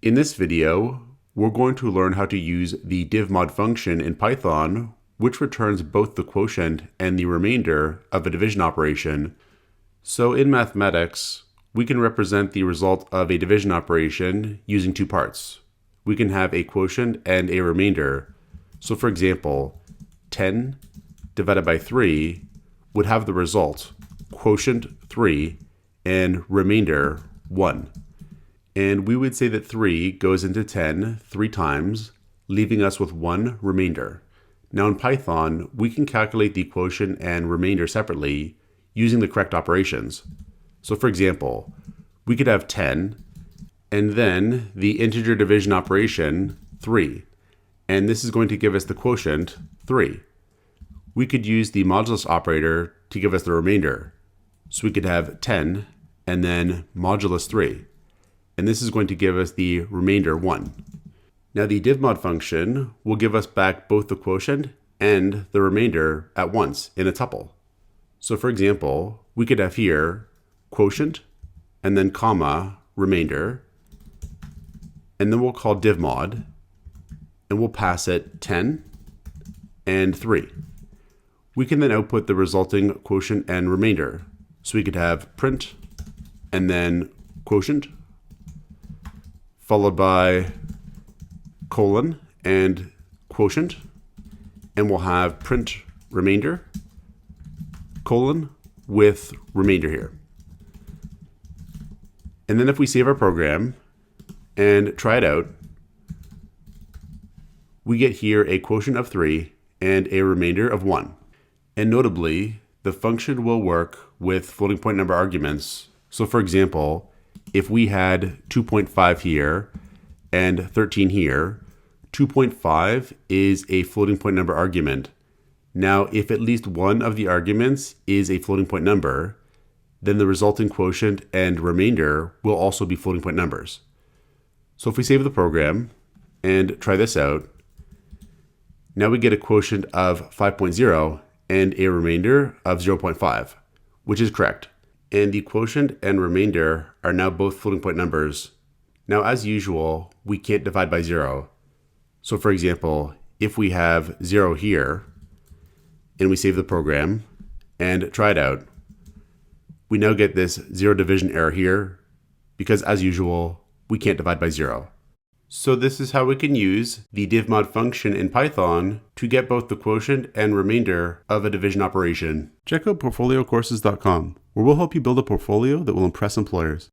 In this video, we're going to learn how to use the divmod function in Python, which returns both the quotient and the remainder of a division operation. So in mathematics, we can represent the result of a division operation using two parts. We can have a quotient and a remainder. So for example, 10 divided by 3 would have the result quotient 3 and remainder 1. And we would say that 3 goes into 10 3 times, leaving us with 1 remainder. Now in Python, we can calculate the quotient and remainder separately using the correct operations. So for example, we could have 10 and then the integer division operation 3. And this is going to give us the quotient 3. We could use the modulus operator to give us the remainder. So we could have 10 and then modulus 3. And this is going to give us the remainder 1. Now the divmod function will give us back both the quotient and the remainder at once in a tuple. So for example, we could have here quotient and then comma remainder, and then we'll call divmod and we'll pass it 10 and 3. We can then output the resulting quotient and remainder. So we could have print and then quotient followed by colon and quotient, and we'll have print remainder colon with remainder here. And then if we save our program and try it out, we get here a quotient of 3 and a remainder of 1. And notably, the function will work with floating point number arguments. So for example, if we had 2.5 here and 13 here, 2.5 is a floating point number argument. Now, if at least one of the arguments is a floating point number, then the resulting quotient and remainder will also be floating point numbers. So if we save the program and try this out, now we get a quotient of 5.0 and a remainder of 0.5, which is correct. And the quotient and remainder are now both floating point numbers. Now, as usual, we can't divide by 0. So for example, if we have 0 here, and we save the program and try it out, we now get this 0 division error here, because as usual, we can't divide by 0. So this is how we can use the divmod function in Python to get both the quotient and remainder of a division operation. Check out portfoliocourses.com, where we'll help you build a portfolio that will impress employers.